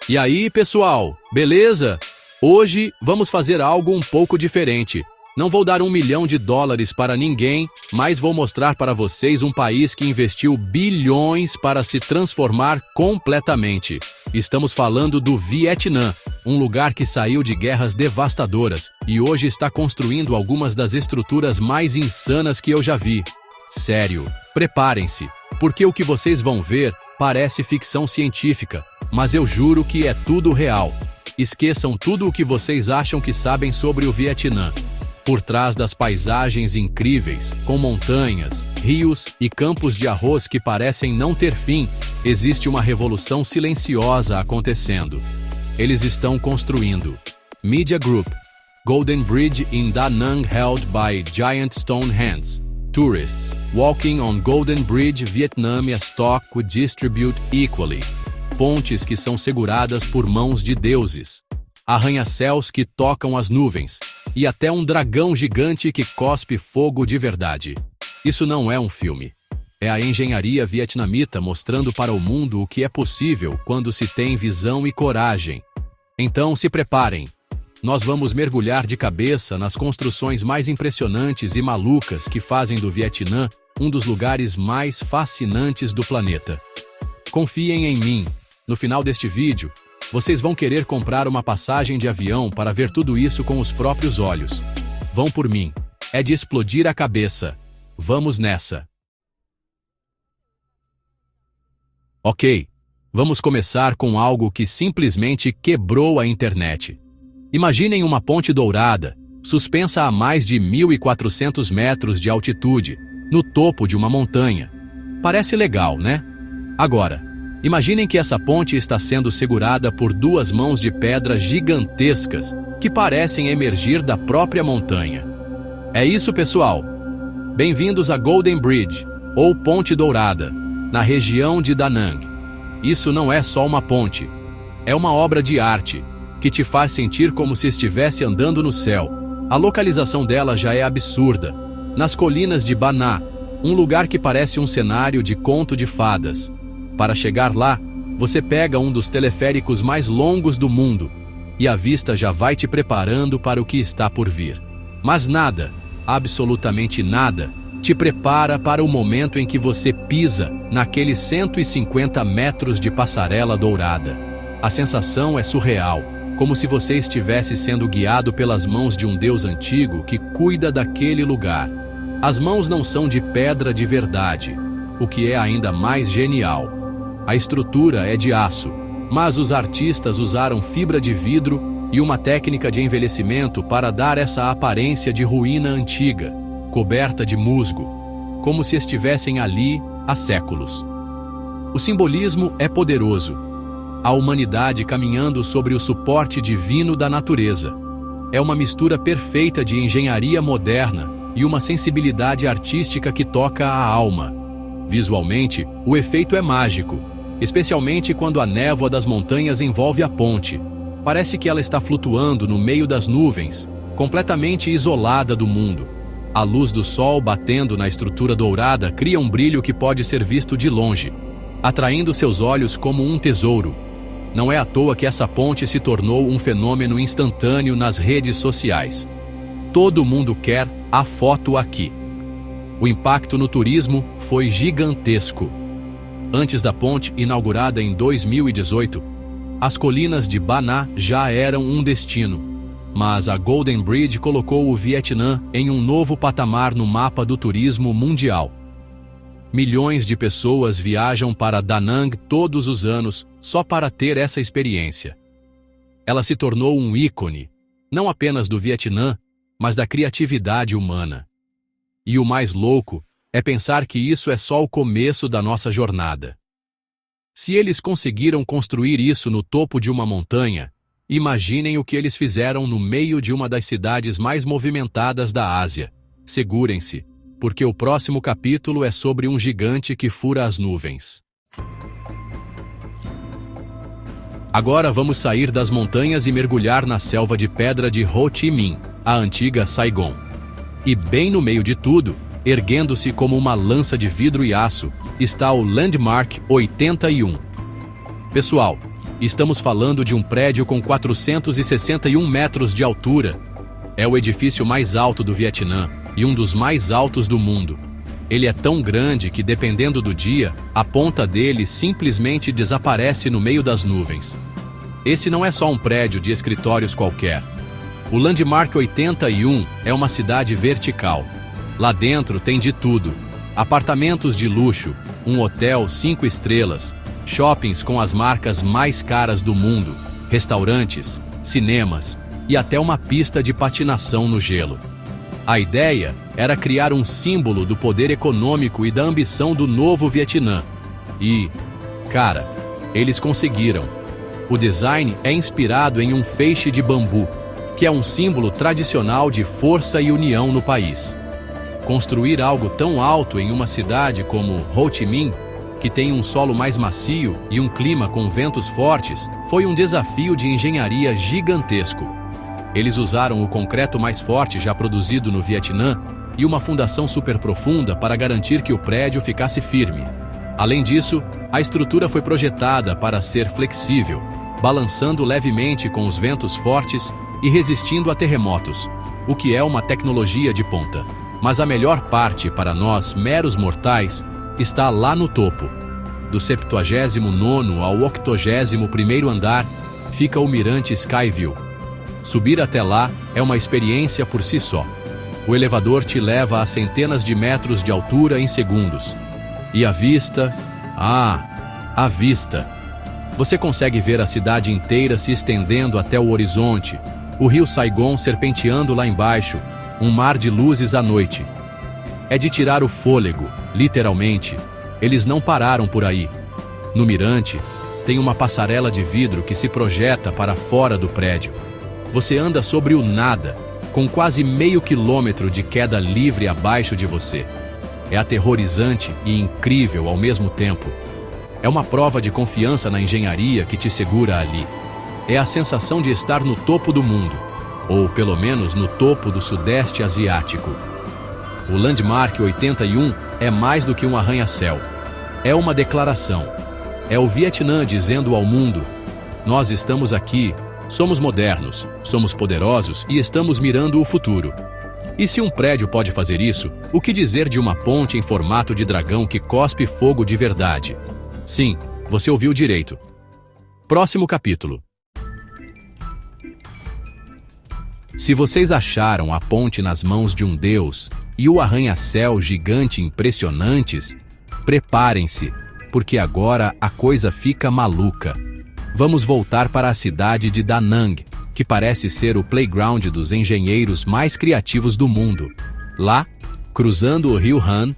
E aí, pessoal, beleza? Hoje vamos fazer algo um pouco diferente. Não vou dar $1 milhão para ninguém, mas vou mostrar para vocês um país que investiu bilhões para se transformar completamente. Estamos falando do Vietnã, um lugar que saiu de guerras devastadoras e hoje está construindo algumas das estruturas mais insanas que eu já vi. Sério, preparem-se, porque o que vocês vão ver parece ficção científica, mas eu juro que é tudo real. Esqueçam tudo o que vocês acham que sabem sobre o Vietnã. Por trás das paisagens incríveis, com montanhas, rios e campos de arroz que parecem não ter fim, existe uma revolução silenciosa acontecendo. Eles estão construindo. Media Group, Golden Bridge in Da Nang held by giant stone hands. Tourists, walking on Golden Bridge, Vietnamese stock we distribute equally. Pontes que são seguradas por mãos de deuses. Arranha-céus que tocam as nuvens. E até um dragão gigante que cospe fogo de verdade. Isso não é um filme. É a engenharia vietnamita mostrando para o mundo o que é possível quando se tem visão e coragem. Então se preparem. Nós vamos mergulhar de cabeça nas construções mais impressionantes e malucas que fazem do Vietnã um dos lugares mais fascinantes do planeta. Confiem em mim. No final deste vídeo, vocês vão querer comprar uma passagem de avião para ver tudo isso com os próprios olhos. Vão por mim. É de explodir a cabeça. Vamos nessa. Ok, vamos começar com algo que simplesmente quebrou a internet. Imaginem uma ponte dourada, suspensa a mais de 1.400 metros de altitude, no topo de uma montanha. Parece legal, né? Agora, imaginem que essa ponte está sendo segurada por duas mãos de pedra gigantescas que parecem emergir da própria montanha. É isso, pessoal. Bem-vindos a Golden Bridge, ou Ponte Dourada, na região de Da Nang. Isso não é só uma ponte. É uma obra de arte que te faz sentir como se estivesse andando no céu. A localização dela já é absurda. Nas colinas de Ba Na, um lugar que parece um cenário de conto de fadas. Para chegar lá, você pega um dos teleféricos mais longos do mundo e a vista já vai te preparando para o que está por vir. Mas nada, absolutamente nada, te prepara para o momento em que você pisa naqueles 150 metros de passarela dourada. A sensação é surreal, como se você estivesse sendo guiado pelas mãos de um deus antigo que cuida daquele lugar. As mãos não são de pedra de verdade, o que é ainda mais genial. A estrutura é de aço, mas os artistas usaram fibra de vidro e uma técnica de envelhecimento para dar essa aparência de ruína antiga, coberta de musgo, como se estivessem ali há séculos. O simbolismo é poderoso. A humanidade caminhando sobre o suporte divino da natureza. É uma mistura perfeita de engenharia moderna e uma sensibilidade artística que toca a alma. Visualmente, o efeito é mágico, especialmente quando a névoa das montanhas envolve a ponte. Parece que ela está flutuando no meio das nuvens, completamente isolada do mundo. A luz do sol batendo na estrutura dourada cria um brilho que pode ser visto de longe, atraindo seus olhos como um tesouro. Não é à toa que essa ponte se tornou um fenômeno instantâneo nas redes sociais. Todo mundo quer a foto aqui. O impacto no turismo foi gigantesco. Antes da ponte, inaugurada em 2018, as colinas de Ba Na já eram um destino. Mas a Golden Bridge colocou o Vietnã em um novo patamar no mapa do turismo mundial. Milhões de pessoas viajam para Da Nang todos os anos só para ter essa experiência. Ela se tornou um ícone, não apenas do Vietnã, mas da criatividade humana. E o mais louco é pensar que isso é só o começo da nossa jornada. Se eles conseguiram construir isso no topo de uma montanha, imaginem o que eles fizeram no meio de uma das cidades mais movimentadas da Ásia. Segurem-se, porque o próximo capítulo é sobre um gigante que fura as nuvens. Agora vamos sair das montanhas e mergulhar na selva de pedra de Ho Chi Minh, a antiga Saigon. E bem no meio de tudo, erguendo-se como uma lança de vidro e aço, está o Landmark 81. Pessoal, Estamos falando de um prédio com 461 metros de altura. É o edifício mais alto do Vietnã e um dos mais altos do mundo. Ele é tão grande que, dependendo do dia, a ponta dele simplesmente desaparece no meio das nuvens. Esse não é só um prédio de escritórios qualquer. O Landmark 81 é uma cidade vertical. Lá dentro tem de tudo: apartamentos de luxo, um hotel 5 estrelas, shoppings com as marcas mais caras do mundo, restaurantes, cinemas e até uma pista de patinação no gelo. A ideia era criar um símbolo do poder econômico e da ambição do novo Vietnã. E, cara, eles conseguiram. O design é inspirado em um feixe de bambu, que é um símbolo tradicional de força e união no país. Construir algo tão alto em uma cidade como Ho Chi Minh, que tem um solo mais macio e um clima com ventos fortes, foi um desafio de engenharia gigantesco. Eles usaram o concreto mais forte já produzido no Vietnã e uma fundação super profunda para garantir que o prédio ficasse firme. Além disso, a estrutura foi projetada para ser flexível, balançando levemente com os ventos fortes e resistindo a terremotos, o que é uma tecnologia de ponta. Mas a melhor parte para nós, meros mortais, está lá no topo. Do 79º ao 81º andar, fica o Mirante Skyview. Subir até lá é uma experiência por si só. O elevador te leva a centenas de metros de altura em segundos. E a vista? A vista! Você consegue ver a cidade inteira se estendendo até o horizonte, o rio Saigon serpenteando lá embaixo, um mar de luzes à noite. É de tirar o fôlego, literalmente. Eles não pararam por aí. No mirante, tem uma passarela de vidro que se projeta para fora do prédio. Você anda sobre o nada, com quase meio quilômetro de queda livre abaixo de você. É aterrorizante e incrível ao mesmo tempo. É uma prova de confiança na engenharia que te segura ali. É a sensação de estar no topo do mundo, ou pelo menos no topo do Sudeste Asiático. O Landmark 81 é mais do que um arranha-céu. É uma declaração. É o Vietnã dizendo ao mundo: nós estamos aqui, somos modernos, somos poderosos e estamos mirando o futuro. E se um prédio pode fazer isso, o que dizer de uma ponte em formato de dragão que cospe fogo de verdade? Sim, você ouviu direito. Próximo capítulo. Se vocês acharam a ponte nas mãos de um deus e o arranha-céu gigante impressionantes, preparem-se, porque agora a coisa fica maluca. Vamos voltar para a cidade de Da Nang, que parece ser o playground dos engenheiros mais criativos do mundo. Lá, cruzando o rio Han,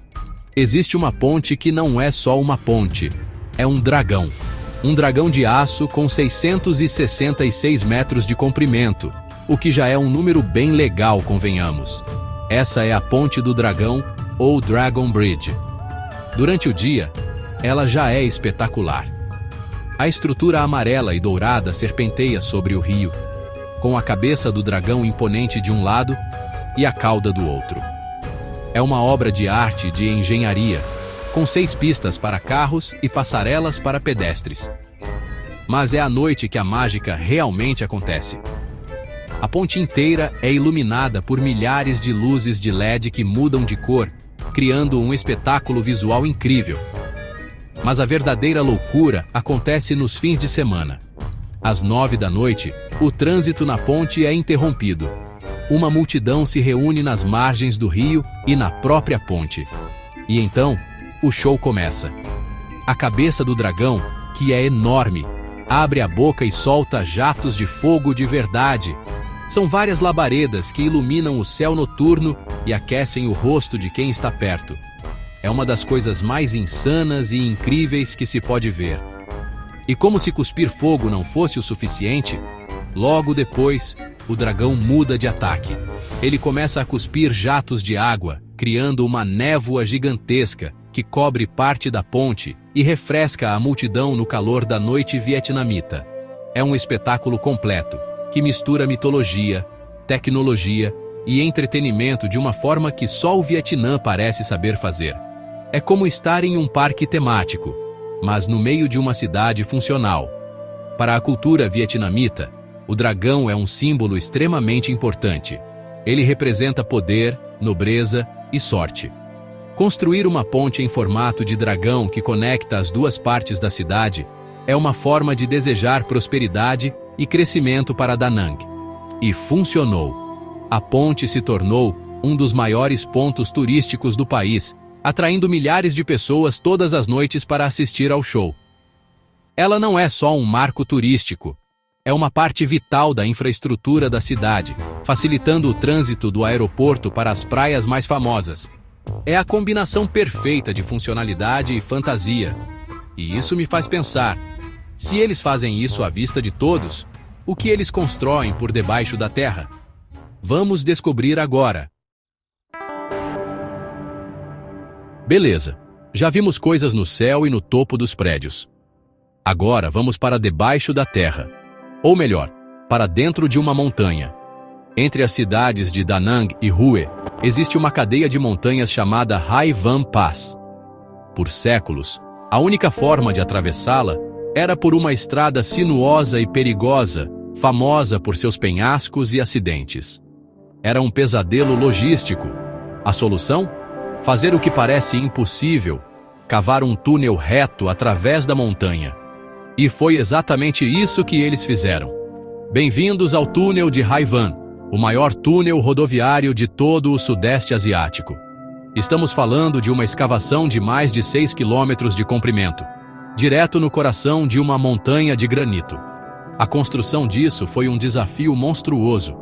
existe uma ponte que não é só uma ponte, é um dragão. Um dragão de aço com 666 metros de comprimento, o que já é um número bem legal, convenhamos. Essa é a Ponte do Dragão, ou Dragon Bridge. Durante o dia, ela já é espetacular. A estrutura amarela e dourada serpenteia sobre o rio, com a cabeça do dragão imponente de um lado e a cauda do outro. É uma obra de arte e de engenharia, com 6 pistas para carros e passarelas para pedestres. Mas é à noite que a mágica realmente acontece. A ponte inteira é iluminada por milhares de luzes de LED que mudam de cor, criando um espetáculo visual incrível. Mas a verdadeira loucura acontece nos fins de semana. Às 9 da noite, o trânsito na ponte é interrompido. Uma multidão se reúne nas margens do rio e na própria ponte. E então, o show começa. A cabeça do dragão, que é enorme, abre a boca e solta jatos de fogo de verdade. São várias labaredas que iluminam o céu noturno e aquecem o rosto de quem está perto. É uma das coisas mais insanas e incríveis que se pode ver. E como se cuspir fogo não fosse o suficiente, logo depois, o dragão muda de ataque. Ele começa a cuspir jatos de água, criando uma névoa gigantesca que cobre parte da ponte e refresca a multidão no calor da noite vietnamita. É um espetáculo completo, que mistura mitologia, tecnologia e entretenimento de uma forma que só o Vietnã parece saber fazer. É como estar em um parque temático, mas no meio de uma cidade funcional. Para a cultura vietnamita, o dragão é um símbolo extremamente importante. Ele representa poder, nobreza e sorte. Construir uma ponte em formato de dragão que conecta as duas partes da cidade é uma forma de desejar prosperidade e crescimento para Da Nang. E funcionou. A ponte se tornou um dos maiores pontos turísticos do país, atraindo milhares de pessoas todas as noites para assistir ao show. Ela não é só um marco turístico, é uma parte vital da infraestrutura da cidade, facilitando o trânsito do aeroporto para as praias mais famosas. É a combinação perfeita de funcionalidade e fantasia. E isso me faz pensar, se eles fazem isso à vista de todos, o que eles constroem por debaixo da terra? Vamos descobrir agora. Beleza, já vimos coisas no céu e no topo dos prédios. Agora vamos para debaixo da terra. Ou melhor, para dentro de uma montanha. Entre as cidades de Da Nang e Hue, existe uma cadeia de montanhas chamada Hai Van Pass. Por séculos, a única forma de atravessá-la era por uma estrada sinuosa e perigosa, famosa por seus penhascos e acidentes. Era um pesadelo logístico. A solução? Fazer o que parece impossível, cavar um túnel reto através da montanha. E foi exatamente isso que eles fizeram. Bem-vindos ao túnel de Hai Van, o maior túnel rodoviário de todo o Sudeste Asiático. Estamos falando de uma escavação de mais de 6 quilômetros de comprimento, direto no coração de uma montanha de granito. A construção disso foi um desafio monstruoso.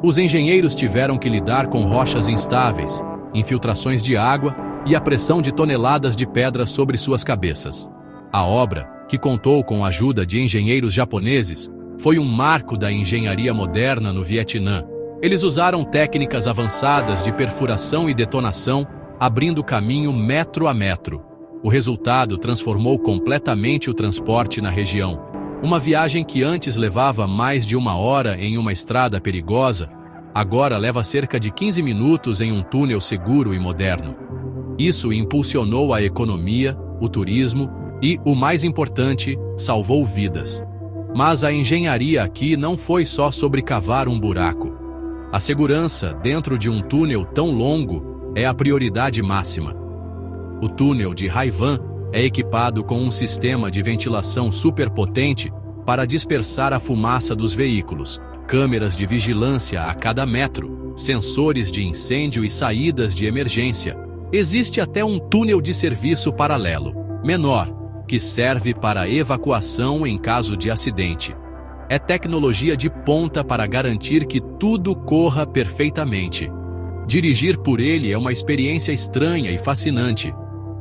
Os engenheiros tiveram que lidar com rochas instáveis, infiltrações de água e a pressão de toneladas de pedra sobre suas cabeças. A obra, que contou com a ajuda de engenheiros japoneses, foi um marco da engenharia moderna no Vietnã. Eles usaram técnicas avançadas de perfuração e detonação, abrindo caminho metro a metro. O resultado transformou completamente o transporte na região. Uma viagem que antes levava mais de 1 hora em uma estrada perigosa, agora leva cerca de 15 minutos em um túnel seguro e moderno. Isso impulsionou a economia, o turismo e, o mais importante, salvou vidas. Mas a engenharia aqui não foi só sobre cavar um buraco. A segurança dentro de um túnel tão longo é a prioridade máxima. O túnel de Hai Van é equipado com um sistema de ventilação superpotente para dispersar a fumaça dos veículos, câmeras de vigilância a cada metro, sensores de incêndio e saídas de emergência. Existe até um túnel de serviço paralelo, menor, que serve para evacuação em caso de acidente. É tecnologia de ponta para garantir que tudo corra perfeitamente. Dirigir por ele é uma experiência estranha e fascinante.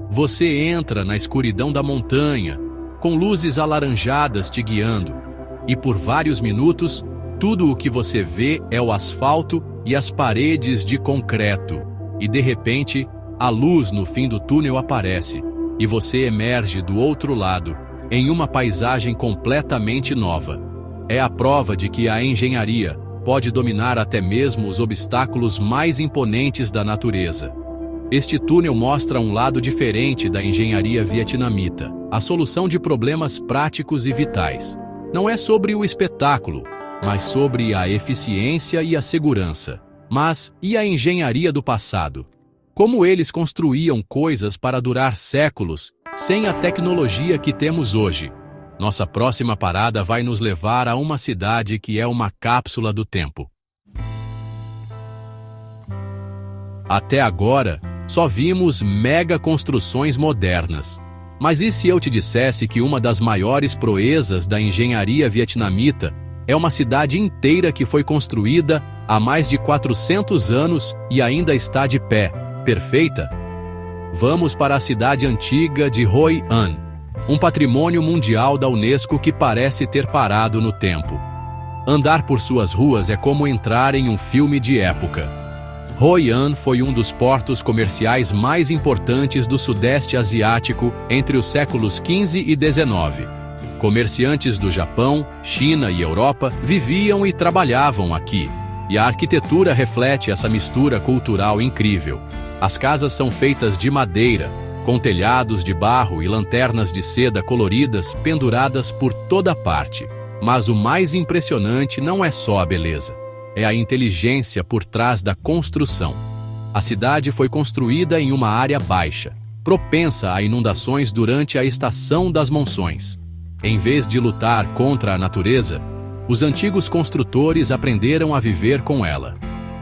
Você entra na escuridão da montanha, com luzes alaranjadas te guiando, e por vários minutos, tudo o que você vê é o asfalto e as paredes de concreto. E de repente, a luz no fim do túnel aparece, e você emerge do outro lado, em uma paisagem completamente nova. É a prova de que a engenharia pode dominar até mesmo os obstáculos mais imponentes da natureza. Este túnel mostra um lado diferente da engenharia vietnamita, a solução de problemas práticos e vitais. Não é sobre o espetáculo, mas sobre a eficiência e a segurança. Mas e a engenharia do passado? Como eles construíam coisas para durar séculos, sem a tecnologia que temos hoje? Nossa próxima parada vai nos levar a uma cidade que é uma cápsula do tempo. Até agora, só vimos mega construções modernas. Mas e se eu te dissesse que uma das maiores proezas da engenharia vietnamita é uma cidade inteira que foi construída há mais de 400 anos e ainda está de pé, perfeita? Vamos para a cidade antiga de Hoi An, um patrimônio mundial da Unesco que parece ter parado no tempo. Andar por suas ruas é como entrar em um filme de época. Hoi An foi um dos portos comerciais mais importantes do Sudeste Asiático entre os séculos XV e XIX. Comerciantes do Japão, China e Europa viviam e trabalhavam aqui, e a arquitetura reflete essa mistura cultural incrível. As casas são feitas de madeira, com telhados de barro e lanternas de seda coloridas penduradas por toda parte. Mas o mais impressionante não é só a beleza, é a inteligência por trás da construção. A cidade foi construída em uma área baixa, propensa a inundações durante a estação das monções. Em vez de lutar contra a natureza, os antigos construtores aprenderam a viver com ela.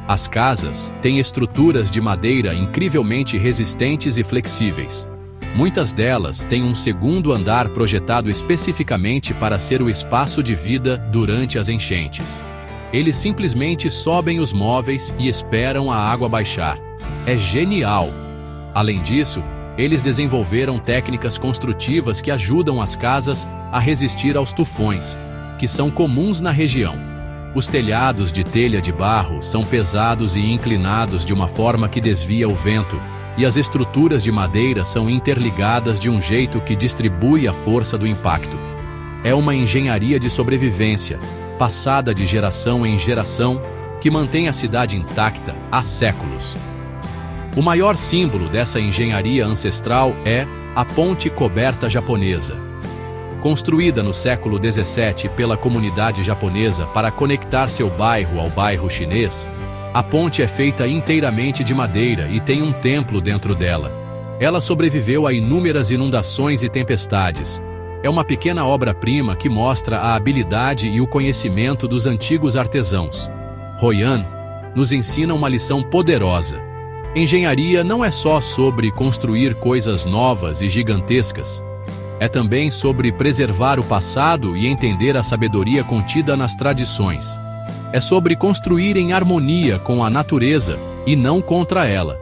As casas têm estruturas de madeira incrivelmente resistentes e flexíveis. Muitas delas têm um segundo andar projetado especificamente para ser o espaço de vida durante as enchentes. Eles simplesmente sobem os móveis e esperam a água baixar. É genial! Além disso, eles desenvolveram técnicas construtivas que ajudam as casas a resistir aos tufões, que são comuns na região. Os telhados de telha de barro são pesados e inclinados de uma forma que desvia o vento, e as estruturas de madeira são interligadas de um jeito que distribui a força do impacto. É uma engenharia de sobrevivência, passada de geração em geração, que mantém a cidade intacta há séculos. O maior símbolo dessa engenharia ancestral é a Ponte Coberta Japonesa. Construída no século XVII pela comunidade japonesa para conectar seu bairro ao bairro chinês, a ponte é feita inteiramente de madeira e tem um templo dentro dela. Ela sobreviveu a inúmeras inundações e tempestades. É uma pequena obra-prima que mostra a habilidade e o conhecimento dos antigos artesãos. Hoi-an nos ensina uma lição poderosa. Engenharia não é só sobre construir coisas novas e gigantescas. É também sobre preservar o passado e entender a sabedoria contida nas tradições. É sobre construir em harmonia com a natureza e não contra ela.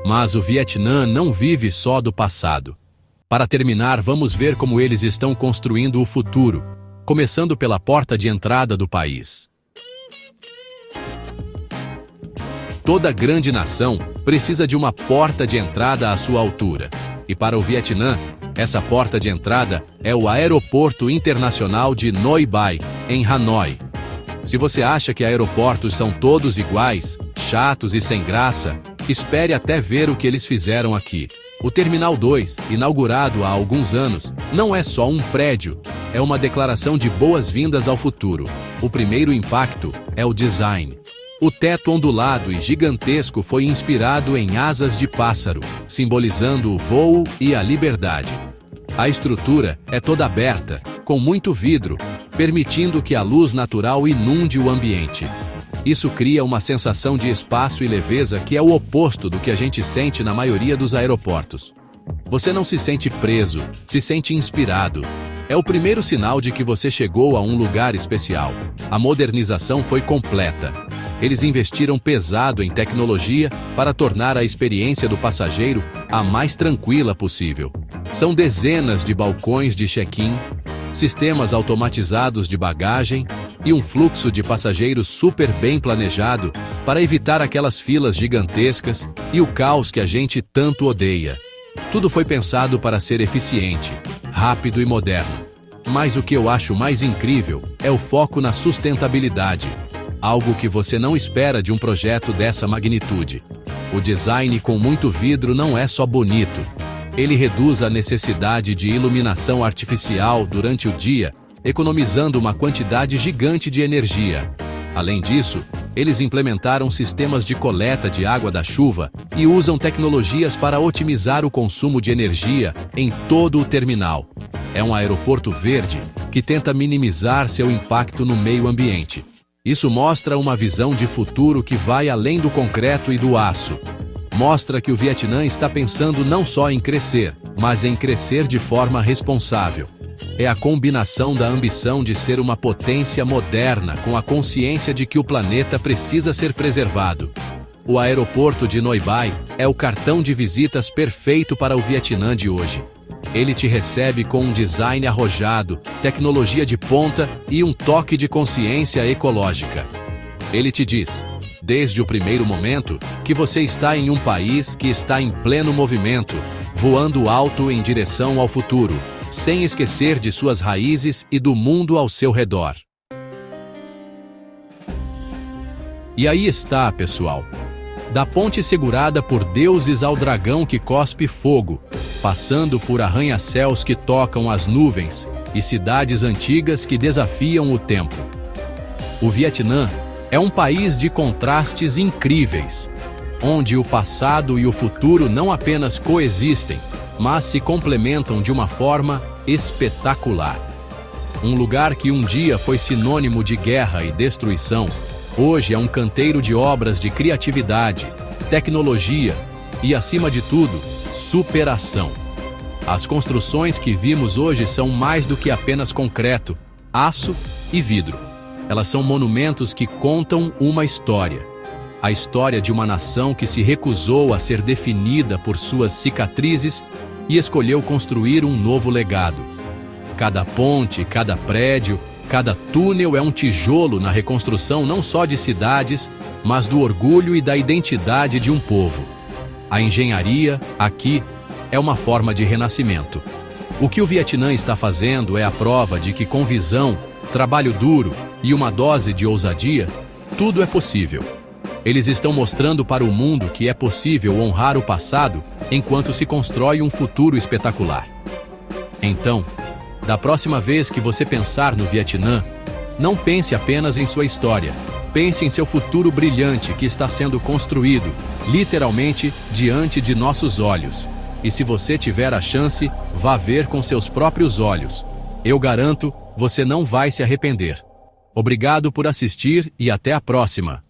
Mas o Vietnã não vive só do passado. Para terminar, vamos ver como eles estão construindo o futuro, começando pela porta de entrada do país. Toda grande nação precisa de uma porta de entrada à sua altura. E para o Vietnã, essa porta de entrada é o Aeroporto Internacional de Noi Bai, em Hanoi. Se você acha que aeroportos são todos iguais, chatos e sem graça, espere até ver o que eles fizeram aqui. O Terminal 2, inaugurado há alguns anos, não é só um prédio, é uma declaração de boas-vindas ao futuro. O primeiro impacto é o design. O teto ondulado e gigantesco foi inspirado em asas de pássaro, simbolizando o voo e a liberdade. A estrutura é toda aberta, com muito vidro, permitindo que a luz natural inunde o ambiente. Isso cria uma sensação de espaço e leveza que é o oposto do que a gente sente na maioria dos aeroportos. Você não se sente preso, se sente inspirado. É o primeiro sinal de que você chegou a um lugar especial. A modernização foi completa. Eles investiram pesado em tecnologia para tornar a experiência do passageiro a mais tranquila possível. São dezenas de balcões de check-in, sistemas automatizados de bagagem e um fluxo de passageiros super bem planejado para evitar aquelas filas gigantescas e o caos que a gente tanto odeia. Tudo foi pensado para ser eficiente, rápido e moderno. Mas o que eu acho mais incrível é o foco na sustentabilidade, algo que você não espera de um projeto dessa magnitude. O design com muito vidro não é só bonito. Ele reduz a necessidade de iluminação artificial durante o dia, economizando uma quantidade gigante de energia. Além disso, eles implementaram sistemas de coleta de água da chuva e usam tecnologias para otimizar o consumo de energia em todo o terminal. É um aeroporto verde que tenta minimizar seu impacto no meio ambiente. Isso mostra uma visão de futuro que vai além do concreto e do aço. Mostra que o Vietnã está pensando não só em crescer, mas em crescer de forma responsável. É a combinação da ambição de ser uma potência moderna com a consciência de que o planeta precisa ser preservado. O aeroporto de Noi Bai é o cartão de visitas perfeito para o Vietnã de hoje. Ele te recebe com um design arrojado, tecnologia de ponta e um toque de consciência ecológica. Ele te diz, desde o primeiro momento, que você está em um país que está em pleno movimento, voando alto em direção ao futuro, sem esquecer de suas raízes e do mundo ao seu redor. E aí está, pessoal. Da ponte segurada por deuses ao dragão que cospe fogo, passando por arranha-céus que tocam as nuvens e cidades antigas que desafiam o tempo. O Vietnã é um país de contrastes incríveis, onde o passado e o futuro não apenas coexistem, mas se complementam de uma forma espetacular. Um lugar que um dia foi sinônimo de guerra e destruição, hoje é um canteiro de obras de criatividade, tecnologia e, acima de tudo, superação. As construções que vimos hoje são mais do que apenas concreto, aço e vidro. Elas são monumentos que contam uma história. A história de uma nação que se recusou a ser definida por suas cicatrizes e escolheu construir um novo legado. Cada ponte, cada prédio, cada túnel é um tijolo na reconstrução não só de cidades, mas do orgulho e da identidade de um povo. A engenharia, aqui, é uma forma de renascimento. O que o Vietnã está fazendo é a prova de que com visão, trabalho duro e uma dose de ousadia, tudo é possível. Eles estão mostrando para o mundo que é possível honrar o passado enquanto se constrói um futuro espetacular. Então, da próxima vez que você pensar no Vietnã, não pense apenas em sua história. Pense em seu futuro brilhante que está sendo construído, literalmente, diante de nossos olhos. E se você tiver a chance, vá ver com seus próprios olhos. Eu garanto, você não vai se arrepender. Obrigado por assistir e até a próxima.